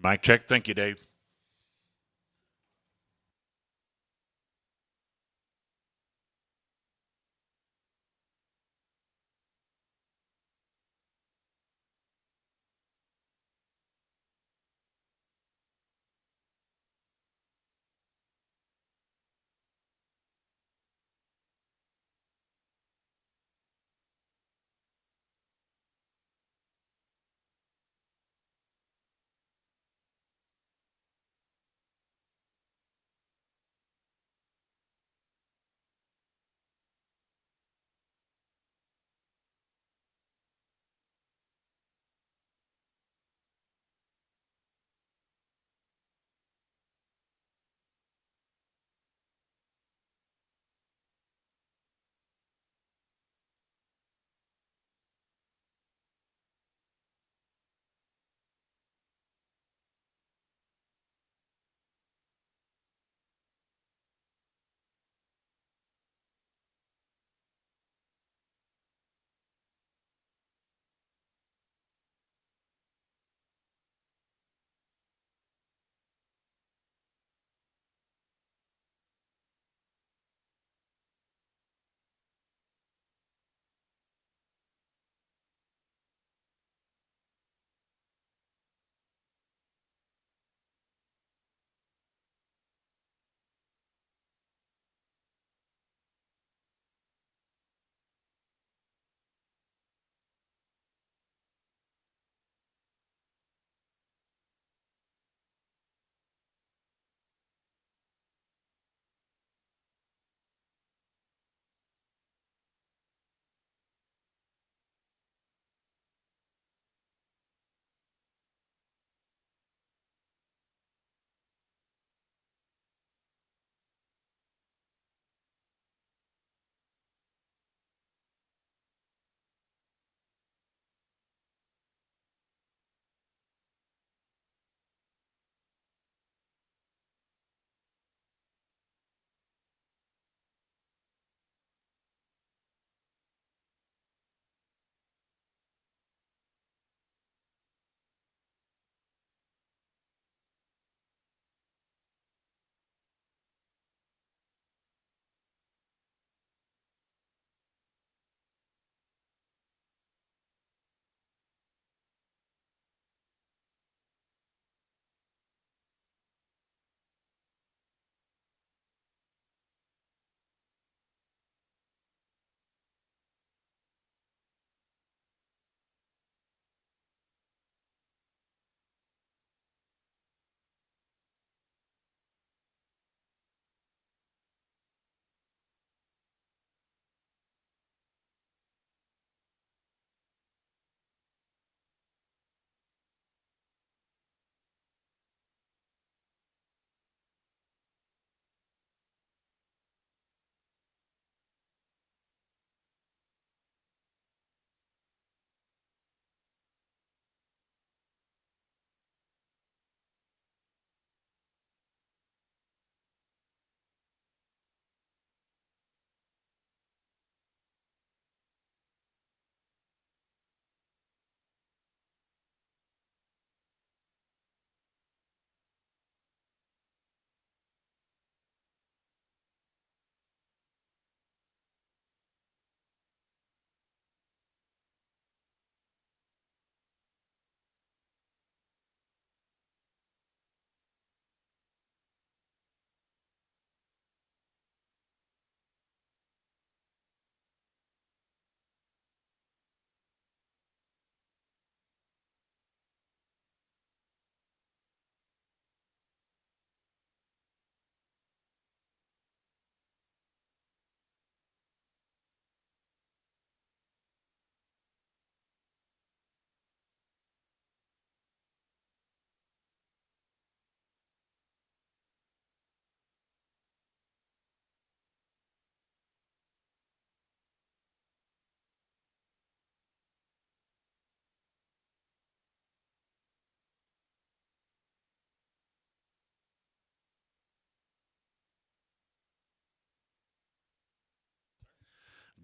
Mic check. Thank you, Dave.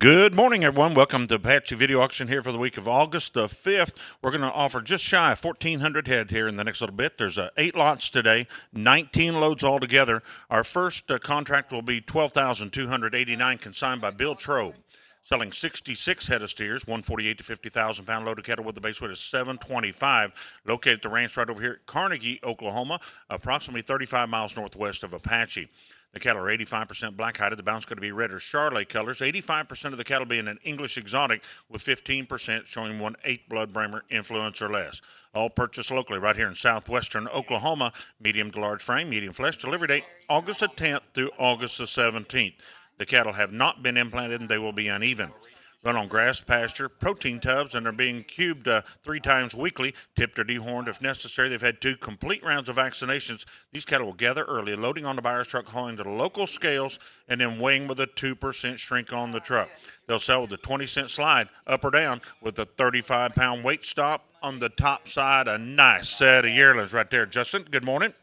Good morning, everyone. Welcome to Apache Video Auction here for the week of August the 5th. We're going to offer just shy of 1,400 head here in the next little bit. There's 8 lots today, 19 loads altogether. Our first contract will be 12,289 consigned by Bill Trobe, selling 66 head of steers, 148 to 50,000 pound loaded cattle with a base weight of 725, located at the ranch right over here at Carnegie, Oklahoma, approximately 35 miles northwest of Apache. The cattle are 85% black-hided. The balance is going to be red or Charolais colors. 85% of the cattle being an English exotic, with 15% showing 1/8 blood bramer influence or less. All purchased locally right here in southwestern Oklahoma. Medium to large frame, medium flesh. Delivery date August the 10th through August the 17th. The cattle have not been implanted and they will be uneven. Run on grass pasture, protein tubs, and are being cubed 3 times weekly, tipped or dehorned if necessary. They've had 2 complete rounds of vaccinations. These cattle will gather early, loading on the buyer's truck, hauling to the local scales, and then weighing with a 2% shrink on the truck. They'll sell with a 20-cent slide, up or down, with a 35-pound weight stop on the top side. A nice set of yearlings right there. Justin, good morning.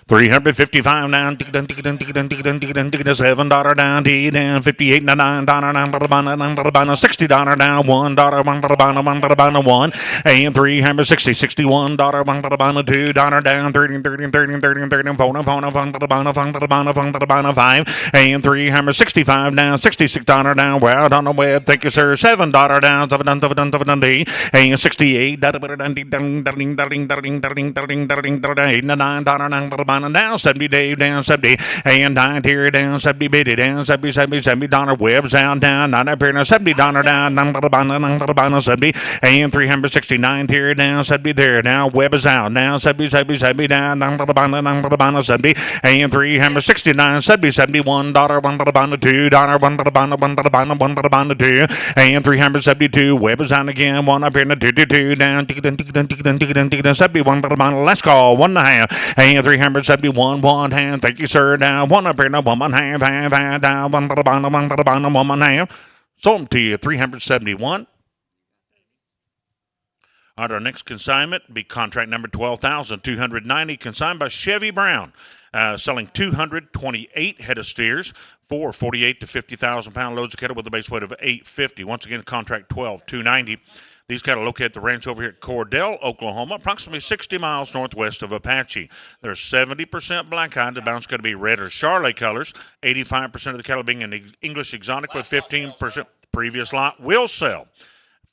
355 down, $7 down, $58 $9 $60 down, $1 $1 and 360 $61 $2 down, 30 5 and 365 down, $66 down. Well on the web, thank you sir. $7 down, and 68 $9 down, 70 Dave down, 70 and 9 here down, 70 bitty down, 70 dollar webs down, $9 $70 down, 70 and 369 here down, 70 there now, web is out now, 70 down, 70 and 369, 71 $1 $2 2 and 372 web is out again, 1 up here in the 2 down, 71 let's call 1.5 and 371 1 hand, thank you sir, down 1 up here in the 1.5 down 1 1.5 sold them to you 371. All right, our next consignment will be contract number 12,290, consigned by Chevy Brown, selling 228 head of steers, 48 to 50,000 pound loads of cattle with a base weight of 850. Once again, contract 12,290. These cattle are located at the ranch over here at Cordell, Oklahoma, approximately 60 miles northwest of Apache. They're 70% black-eyed. The balance is going to be red or Charolais colors. 85% of the cattle being an English exotic, with 15% previous lot will sell.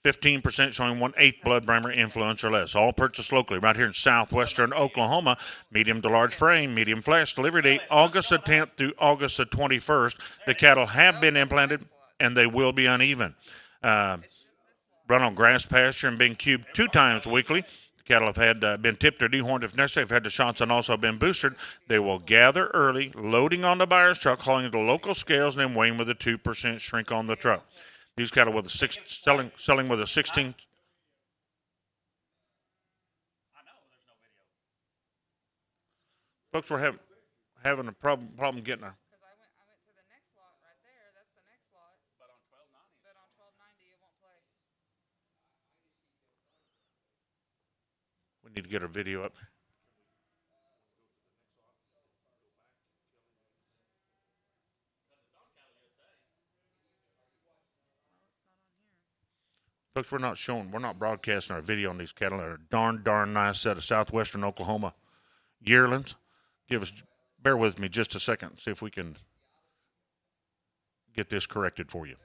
15% showing 1/8 blood bramer influence or less. All purchased locally right here in southwestern Oklahoma. Medium to large frame, medium flesh. Delivery date August the 10th through August the 21st. The cattle have been implanted and they will be uneven. Run on grass pasture and being cubed 2 times weekly. The cattle have had been tipped or dehorned if necessary. Have had the shots and also been boosted. They will gather early, loading on the buyer's truck, hauling to local scales, and then weighing with a 2% shrink on the truck. These cattle with a selling with a 16. Folks, we're having a problem getting a. We need to get our video up. Folks, we're not broadcasting our video on these cattle. They're a darn nice set of southwestern Oklahoma yearlings. Bear with me just a second, see if we can get this corrected for you.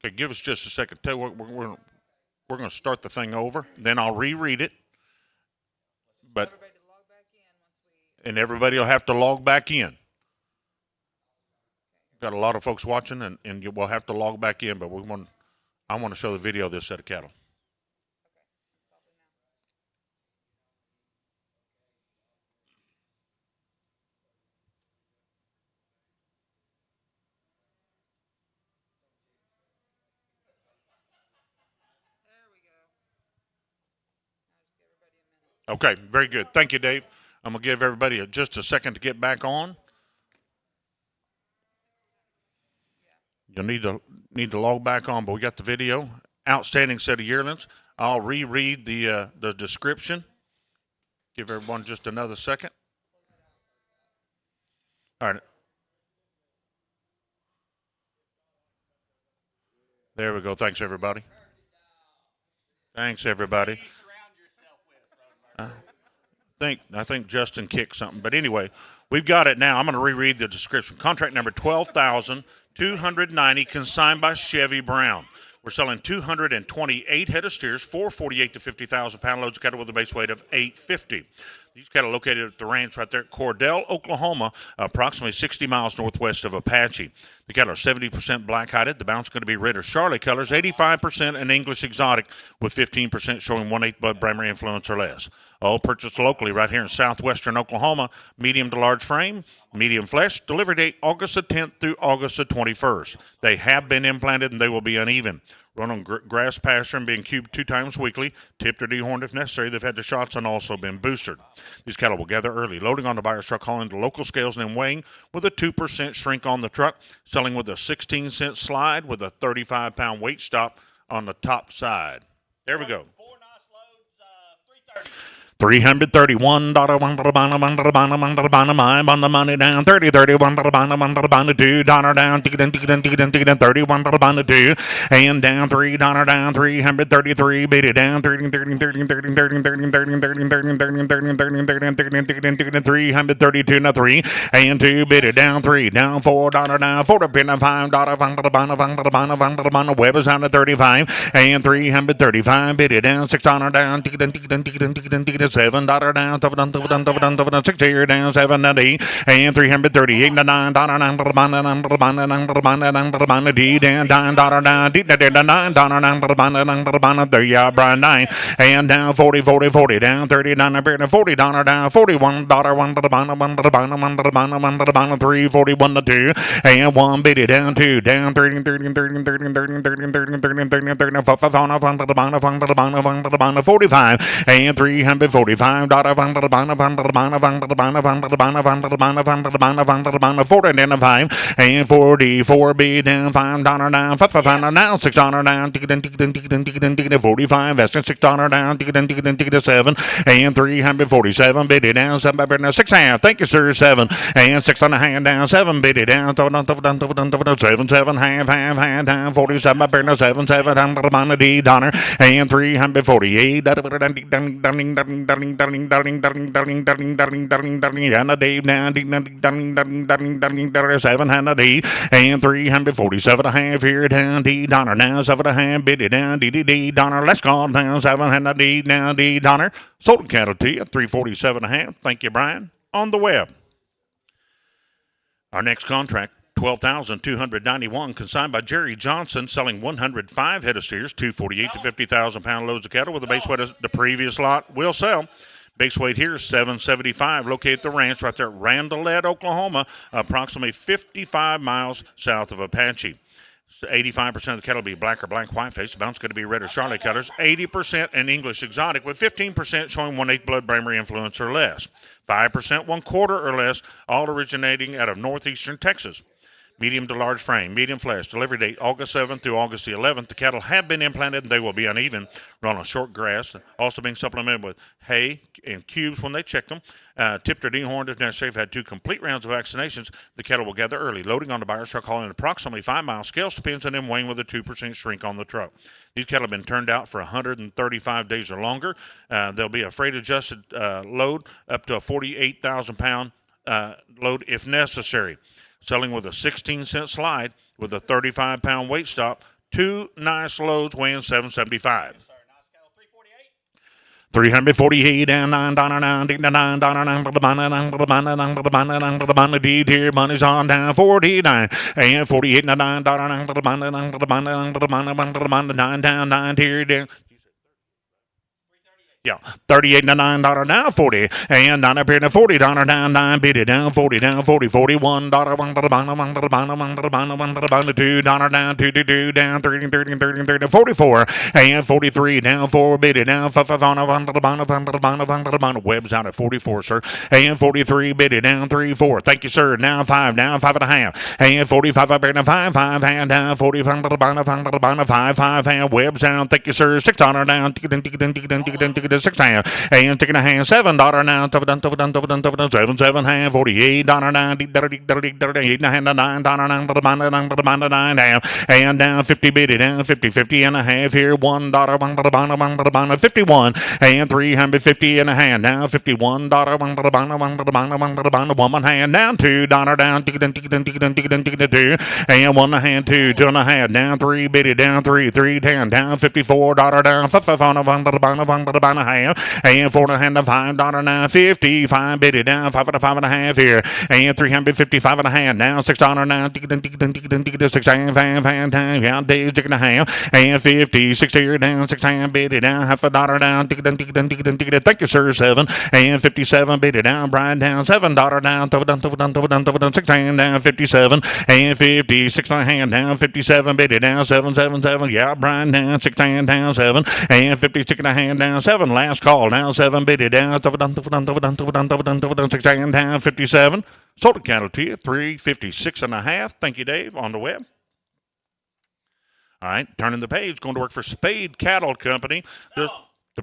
Okay, give us just a second. Tell you we're going to start the thing over. Then I'll reread it. But everybody will have to log back in. Got a lot of folks watching, and you will have to log back in. But I want to show the video of this set of cattle. Okay, very good. Thank you, Dave. I'm going to give everybody just a second to get back on. You'll need to log back on, but we got the video. Outstanding set of yearlings. I'll reread the description. Give everyone just another second. All right. There we go. Thanks, everybody. Thanks, everybody. I think Justin kicked something. But anyway, we've got it now. I'm going to reread the description. Contract number 12,290, consigned by Chevy Brown. We're selling 228 head of steers, 448 to 50,000 pound loads of cattle with a base weight of 850. These cattle located at the ranch right there at Cordell, Oklahoma, approximately 60 miles northwest of Apache. The cattle are 70% black-hided. The balance is going to be red or Charlotte colors, 85% an English exotic, with 15% showing 1/8 blood primary influence or less. All purchased locally right here in southwestern Oklahoma. Medium to large frame, medium flesh. Delivery date August the 10th through August the 21st. They have been implanted and they will be uneven. Run on grass pasture and being cubed 2 times weekly, tipped or dehorned if necessary. They've had the shots and also been boosted. These cattle will gather early, loading on the buyer's truck, hauling to local scales, and then weighing with a 2% shrink on the truck, selling with a 16-cent slide with a 35-pound weight stop on the top side. There we go. 4 nice loads, 330. $331 on the money down, 31 $2 down, $31 2 and down $3 down, 333 bid it down, 332 now 3 and 2 bid it down, 3 down, $4 down, 4 pin $5 Weber's down to 35 and 335 bid it down, $6 down, $7 down, $6 here down, $7 and 338 $9 D down, $9 there you are, Brian 9 and down 40 down, $39 $40 down, $41 341 to 2 and 1 bid it down 2 down 30 45 and 345 $45 and 44 bid down $5 down $5 now $6 down $45 vesting $6 down $7 and 347 bid it down 7 6.5 thank you sir 7 and 6.5 down 7 bid it down 7 half down 47 7 D dollar and 348 and a Dave now 700 D and 347 a half here down D dollar now 7.5 bid it down D dollar let's go down 700 D now D dollar sold cattle to you 347 a half thank you Brian on the web. Our next contract 12,291 consigned by Jerry Johnson, selling 105 head of steers, 248 to 50,000 pound loads of cattle with a base weight of the previous lot will sell. Base weight here is 775, located at the ranch right there at Randolette, Oklahoma, approximately 55 miles south of Apache. So 85% of the cattle will be black or black white face. The balance is going to be red or Charlotte colors. 80% an English exotic, with 15% showing 1/8 blood primary influence or less. 5% 1/4 or less, all originating out of northeastern Texas. Medium to large frame, medium flesh. Delivery date August 7th through August the 11th. The cattle have been implanted and they will be uneven. Run on short grass, also being supplemented with hay and cubes when they check them. Tipped or dehorned if necessary. Have had 2 complete rounds of vaccinations. The cattle will gather early, loading on the buyer's truck, hauling approximately 5 miles. Scales depends on them weighing with a 2% shrink on the truck. These cattle have been turned out for 135 days or longer. There'll be a freight adjusted load up to a 48,000 pound load if necessary. Selling with a 16-cent slide with a 35-pound weight stop. 2 nice loads weighing 775. 348 down $9 D tier money's on down 49 and 48 $9 9 down 9 tier down Yeah, $38.99 down 40 and $9 $40 down 9 biddy down 40 down 40 $41 $2 down 2 down 30 44 and 43 down 4 biddy down 5 on webs out at 44 sir and 43 biddy down 3 4 thank you sir now 5 down 5 and a half and 45 up and 5 5 and down 45 5 and webs down thank you sir $6 down 6 hand and taking a hand $7 now 7 hand $48 now $8 hand $9 down and down 50 biddy down 50 and a half here $1 51 and 350 and a hand now $51 1 hand down $2 down 2 and 1 hand 2 and a half down 3 biddy down 3 10 down $54 down 5 on a half and 4 and a half $5 now 55 biddy down 5 and a half here and 355 and a half now $6 now 6 and down days taking a half and 50 60 here down 6 and biddy down $half down thank you sir 7 and 57 biddy down Brian down $7 down 6 and down 57 and 56 and a hand down 57 biddy down 7 yeah Brian down 6 and down 7 and 56 and a hand down 7 last call down 7 biddy down 6 and down 57 sold a cattle to you 356 and a half thank you Dave on the web. All right, turning the page, going to work for Spade Cattle Company. The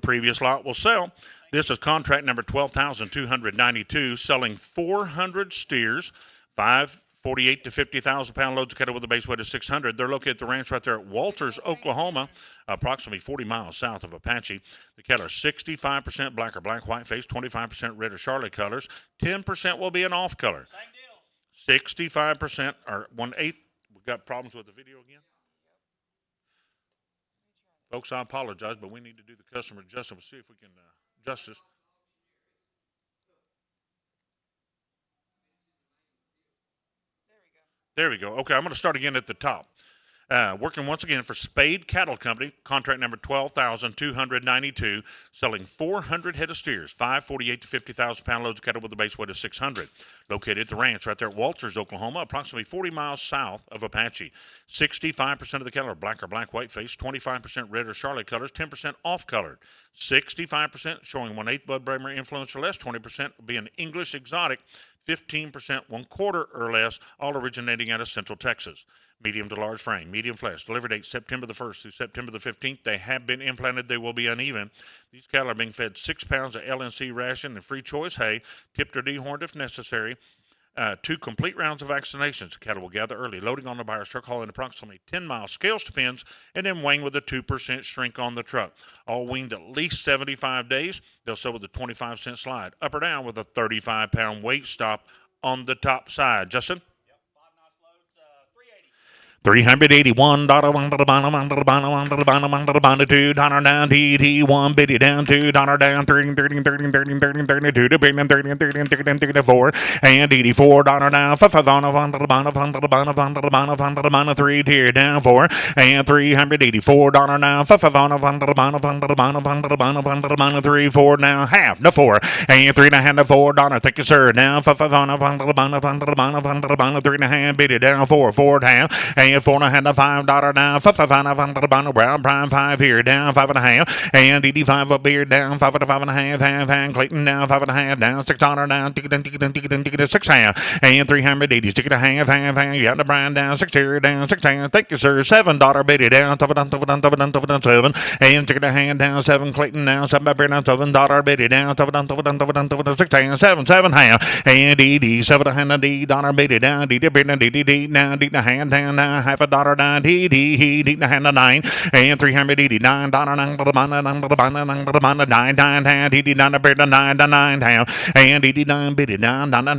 previous lot will sell. This is contract number 12,292, selling 400 steers, 548 to 50,000 pound loads of cattle with a base weight of 600. They're located at the ranch right there at Walters, Oklahoma, approximately 40 miles south of Apache. The cattle are 65% black or black white face, 25% red or Charlotte colors, 10% will be an off color. Same deal. 65% or 1/8. We've got problems with the video again. Folks, I apologize, but we need to do the customer adjustment. We'll see if we can adjust this. There we go. Okay, I'm going to start again at the top. Working once again for Spade Cattle Company, contract number 12,292, selling 400 head of steers, 548 to 50,000 pound loads of cattle with a base weight of 600. Located at the ranch right there at Walters, Oklahoma, approximately 40 miles south of Apache. 65% of the cattle are black or black white face, 25% red or Charlotte colors, 10% off colored. 65% showing 1/8 blood Bremer influence or less, 20% being English exotic, 15% 1/4 or less, all originating out of Central Texas. Medium to large frame, medium flesh. Delivery date September the 1st through September the 15th. They have been implanted. They will be uneven. These cattle are being fed 6 pounds of LNC ration and free choice hay, tipped or dehorned if necessary. 2 complete rounds of vaccinations. The cattle will gather early, loading on the buyer's truck, hauling approximately 10 miles scales to pins, and then weighing with a 2% shrink on the truck. All weaned at least 75 days. They'll sell with a 25-cent slide, up or down with a 35-pound weight stop on the top side. Justin? Yep, 5 nice loads, 380. $381 $2 down TT1 biddy down $2 down 30 32 to bid 34 and $84 down 3 tier down 4 and $384 down 3 4 now half no 4 and 3 and a half to $4 thank you sir down 3 and a half biddy down 4 down and 4 and a half to $5 down 5 brown prime 5 here down 5 and a half and 85 up here down 5 and a half half Clayton down 5 and a half down $6 down 6 half and 380 stick it a half you got the Brian down 6 here down 6 half thank you sir $7 biddy down 7 and stick it a hand down 7 Clayton down 7 down $7 biddy down 6 half 7 half and DD 7 hand $D biddy down DD now D the hand down now half $1 down DD he D the hand 9 and $389 9 DD 9 biddy 9 half and DD 9 biddy down $90 down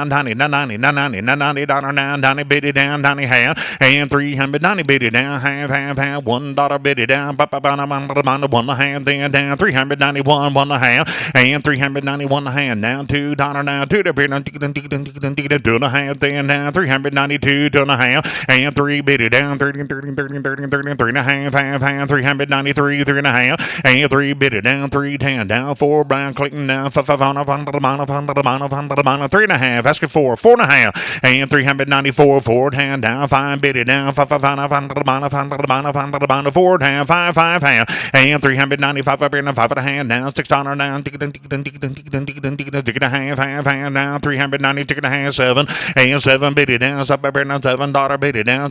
$90 down biddy down 90 half and $390 biddy down half $1 biddy down 1 hand then down $391 1 half and $391 hand down $2 now 2 the bid 2 and a half then down $392 2 and a half and 3 bid it down 30 3 and a half 393 3 and a half and 3 bid it down 310 down 4 Brian Clayton down 5 on the bottom 3 and a half asking 4 and a half and 394 4 hand down 5 bid it down 5 on the bottom 4 down 5 half and 395 up in the 5 and a hand down $6 down ticket a half down 390 ticket a half 7 and 7 bid it down $7 bid it down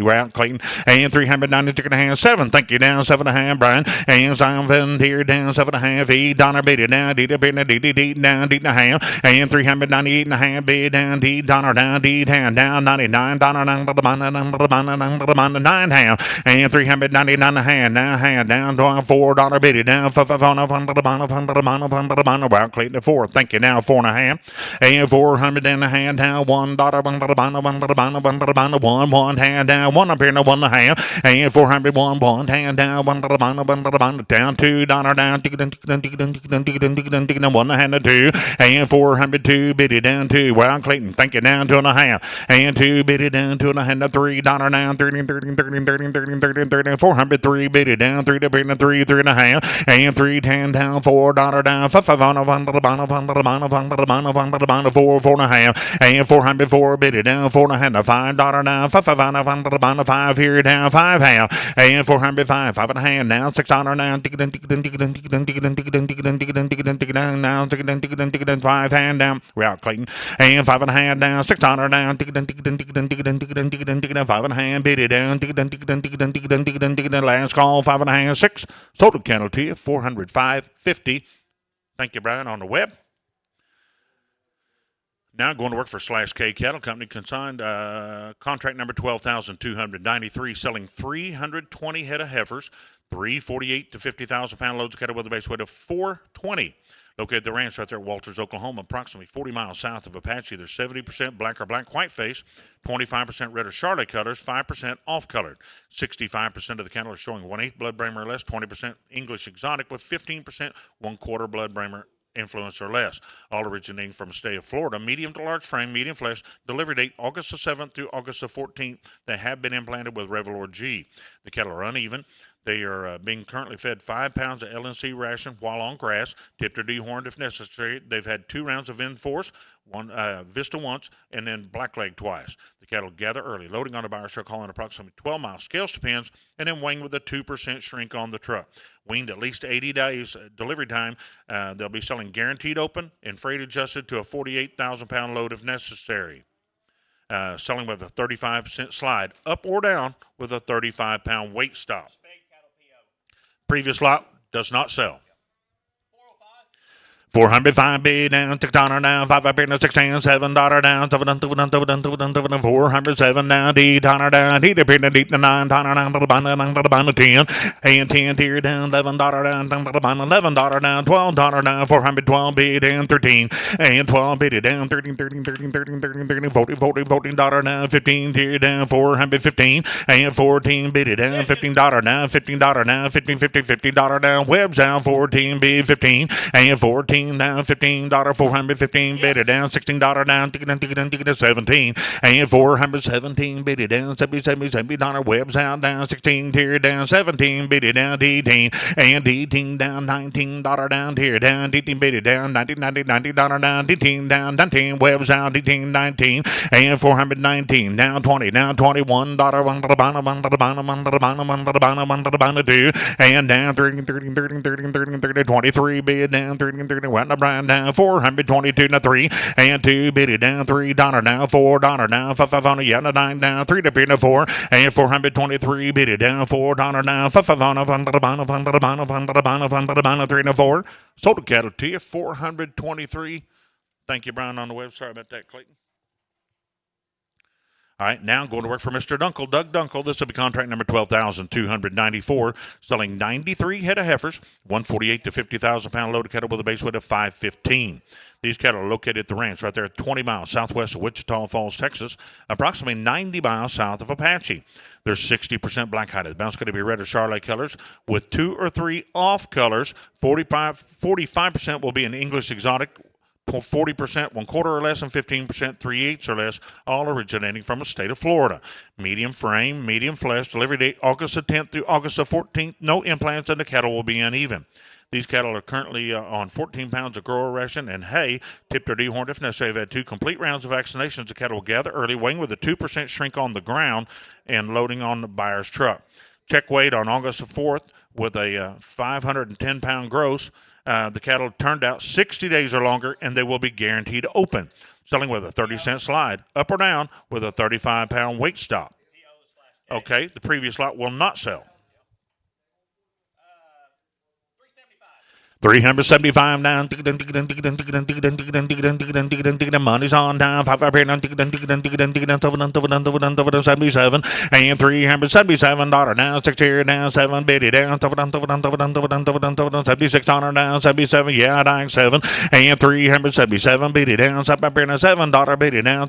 route Clayton and 390 ticket a half 7 thank you down 7 and a half Brian and Simon here down 7 and a half $8 bid it down D down D and a half and 398 and a half bid down D down D down $99 down 9 half and 399 and a half now hand down $4 bid it down 5 on the bottom route Clayton to 4 thank you now 4 and a half and 400 and a hand down $1 1 hand down 1 up here and 1 and a half and 400 1 hand down $1 down $2 down 1 hand to 2 and 402 bid it down 2 round Clayton thank you down 2 and a half and 2 bid it down 2 and a hand to $3 down 30 403 bid it down 3 to 3 3 and a half and 310 down $4 down 5 on the bottom 4 4 and a half and 404 bid it down 4 and a hand to $5 down 5 on the bottom 5 here down 5 half and 405 5 and a hand down $6 down 5 hand down route Clayton and 5 and a hand down $6 down 5 and a hand bid it down last call 5 and a hand 6 total cattle to you 405.50. Thank you Brian on the web. Now going to work for Slash K Cattle Company, consigned contract number 12,293, selling 320 head of heifers, 348 to 50,000 pound loads of cattle with a base weight of 420. Located at the ranch right there at Walters, Oklahoma, approximately 40 miles south of Apache. They're 70% black or black white face, 25% red or Charlotte colors, 5% off-colored. 65% of the cattle are showing 1/8 blood bramer or less, 20% English exotic, with 15% 1/4 blood bramer influence or less. All originating from the state of Florida. Medium to large frame, medium flesh. Delivery date August the 7th through August the 14th. They have been implanted with Revelor G. The cattle are uneven. They are being currently fed 5 pounds of LNC ration while on grass, tipped or dehorned if necessary. They've had 2 rounds of Enforce, one Vista once, and then Blackleg twice. The cattle gather early, loading on a buyer truck, hauling approximately 12 miles, scales to pins, and then weighing with a 2% shrink on the truck. Weaned at least 80 days delivery time. They'll be selling guaranteed open and freight adjusted to a 48,000 pound load if necessary. Selling with a 35% slide, up or down with a 35 pound weight stop. Previous lot does not sell. 405 bid down, $6 down, 5 up in the 6 and $7 down, 407 down, D down, D up in the D $9 down, to the bottom 10, and 10 tier down, $11 down, to the bottom $11 down, $12 down, 412 bid down, 13, and 12 bid down, 13, 14 down, 15 tier down, 415, and 14 bid down, $15 down, $15 down, 15, $50 down, webs down, 14 bid 15, and 14 down, $15, 415 bid it down, $16 down, 17, and 417 bid it down, $70 webs out down, 16 tier down, 17 bid it down, D10, and D10 down, $19 down, tier down, D10 bid it down, $90 down, D10 down, 19 webs out, D10 19, and 419 down, 20 down, $21 on the bottom, two, and down 30, 23 bid down, 30, went to Brian down, 422 to 3, and 2 bid it down, $3 down, $4 down, 5 on the yellow 9 down, 3 to bid 4, and 423 bid it down, $4 down, 5 on the 3 to 4. Sold the cattle to you, 423. Thank you, Brian, on the web. Sorry about that, Clayton. All right, now going to work for Mr. Dunkel, Doug Dunkel. This will be contract number 12,294, selling 93 head of heifers, 148 to 50,000 pound load of cattle with a base weight of 515. These cattle are located at the ranch right there at 20 miles southwest of Wichita Falls, Texas, approximately 90 miles south of Apache. They're 60% black-hided. The balance going to be red or Charlotte colors with 2 or 3 off colors. 45% will be an English exotic, 40%, 1/4 or less, and 15%, 3/8 or less, all originating from the state of Florida. Medium frame, medium flesh, delivery date August the 10th through August the 14th. No implants, and the cattle will be uneven. These cattle are currently on 14 pounds of grower ration and hay, tipped or dehorned if necessary. They've had 2 complete rounds of vaccinations. The cattle will gather early, weighing with a 2% shrink on the ground and loading on the buyer's truck. Check weight on August the 4th with a 510-pound gross. The cattle turned out 60 days or longer, and they will be guaranteed open. Selling with a 30-cent slide, up or down, with a 35-pound weight stop. Okay, the previous lot will not sell. 375 down. Money's on down. 5 up here down. 77 and $377 down. 6 here down. 7 biddy down. 76 down. 77. Yeah, dying 7 and 377 biddy down. 7 up here down. $7 biddy down.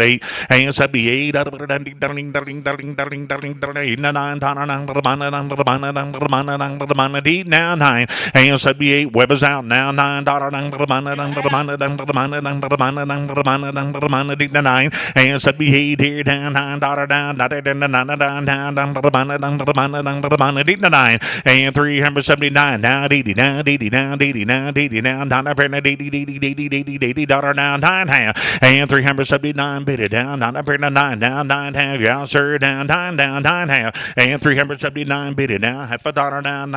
8 and 78. 9 and 78. Weber's out now. $9. 9 and 78 here down. $9 down. 9 and 379 now. $80 down. $80 down. $80 down. $80 down. $80 down. 9 half and 379 bid it down. 9 down. 9 half. Yeah, sir. Down. 9 down. 9 half and 379 bid it down. Half a dollar down.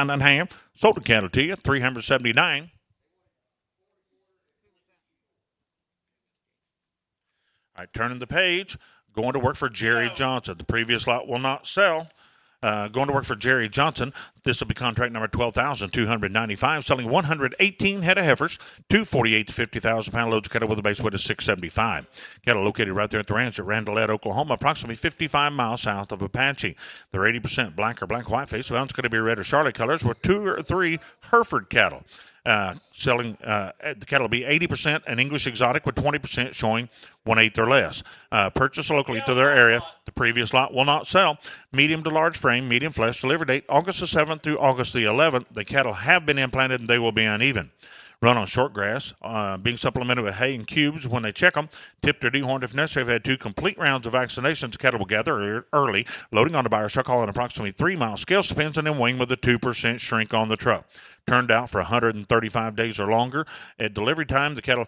And half. Sold the cattle to you, 379. All right, turning the page, going to work for Jerry Johnson. The previous lot will not sell. Going to work for Jerry Johnson. This will be contract number 12,295, selling 118 head of heifers, 248 to 50,000 pound loads of cattle with a base weight of 675. Cattle located right there at the ranch at Randolette, Oklahoma, approximately 55 miles south of Apache. They're 80% black or black-white face. The balance going to be red or Charlotte colors with 2 or 3 Hereford cattle. Selling the cattle will be 80% an English exotic with 20% showing 1/8 or less. Purchase locally to their area. The previous lot will not sell. Medium to large frame, medium flesh, delivery date August the 7th through August the 11th. The cattle have been implanted and they will be uneven. Run on short grass, being supplemented with hay and cubes when they check them. Tipped or dehorned if necessary. They've had 2 complete rounds of vaccinations. Cattle will gather early, loading on the buyer's truck, hauling approximately 3 miles. Scale depends and then weighing with a 2% shrink on the truck. Turned out for 135 days or longer. At delivery time, the cattle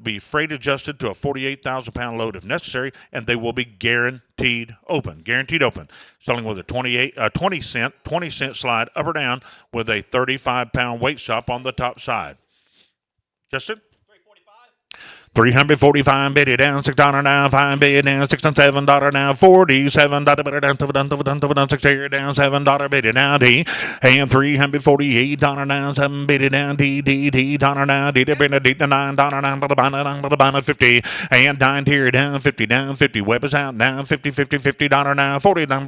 be freight adjusted to a 48,000 pound load if necessary, and they will be guaranteed open. Guaranteed open. Selling with a 20 cent slide up or down with a 35 pound weight stop on the top side. Justin? 345 bid it down, $6 now, 5 bid down, $6 now, $47 down, 6 here down, $7 bid it down, D, and $348 down, 7 bid it down, D dollar now, D bid it $9 down, 50, and 9 here down, 50, Weber's out down, $50 now, $40 down,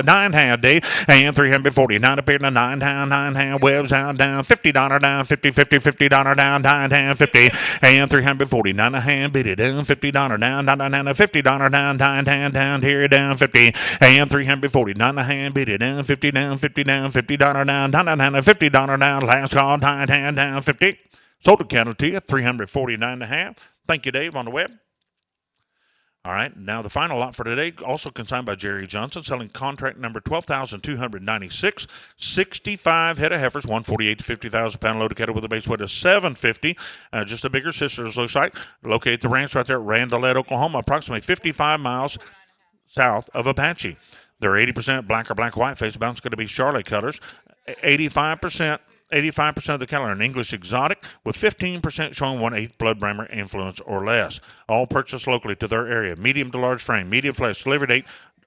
9 half D, and $349 up here, 9 down, 9 half, Weber's out down, $50 down, $50 down, 9 half, 50, and 349 a hand, bid it down, $50 down, $50 down, down, here down, 50, and 349 a hand, bid it down, $50 down, $50 down, $50 down, $50 down, last call, down, 50. Sold the cattle to you, 349 a half. Thank you, Dave, on the web. All right, now the final lot for today, also consigned by Jerry Johnson, selling contract number 12,296, 65 head of heifers, 148 to 50,000 pound load of cattle with a base weight of 750. Just a bigger sister's site, located at the ranch right there at Randolette, Oklahoma, approximately 55 miles south of Apache. They're 80% black or black-white face. Bounce going to be Charlotte colors. 85% of the cattle are an English exotic, with 15% showing 1/8 blood brammer influence or less. All purchased locally to their area. Medium to large frame, medium flesh, delivery date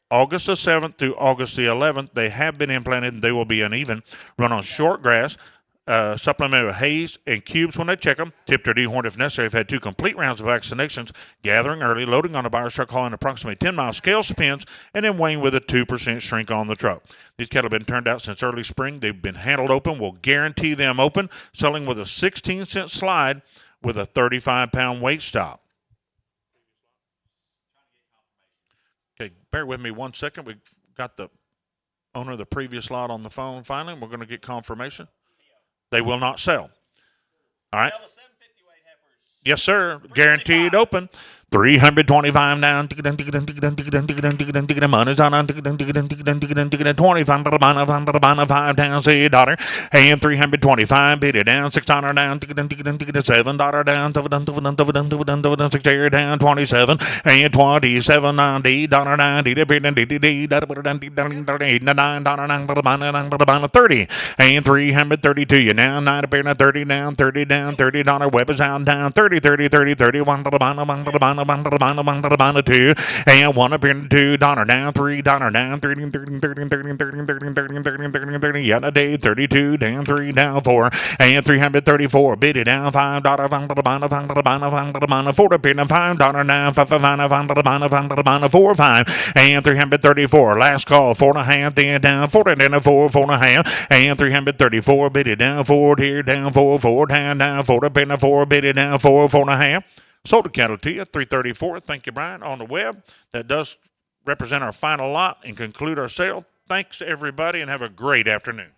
August the 7th through August the 11th. They have been implanted and they will be uneven. Run on short grass. Supplemented with haze and cubes when they check them. Tipped or dehorned if necessary. Have had 2 complete rounds of vaccinations. Gathering early, loading on a buyer's truck, hauling approximately 10 miles. Scales depends, and then weighing with a 2% shrink on the truck. These cattle have been turned out since early spring. They've been handled open. We'll guarantee them open. Selling with a 16-cent slide with a 35-pound weight stop. Okay, bear with me 1 second. We've got the owner of the previous lot on the phone finally. We're going to get confirmation. They will not sell. All right. Sell the 750 weight heifers. Yes, sir. Guaranteed open. 325 down. Money's on 25 down. Say $1. And 325 bid it down. $6 down. $7 down. $6 down. 27 and 27 on $8.90. $30 and 332. You now 9 30 down. $30 weapons out down. 30 31 to the bottom. 2 and 1 up in $2 down, $3 down, 30 yesterday, 32 down, 3 down, 4 and 334 bid it down, $5 4 up in $5 down, 4 5 and 334 last call 4.5 then down 40 then 4.5 and 334 bid it down 4 here down 4 down 4 up in 4 bid it down 4.5. Sold the cattle to you, 334. Thank you, Brian. On the web, that does represent our final lot and conclude our sale. Thanks, everybody, and have a great afternoon.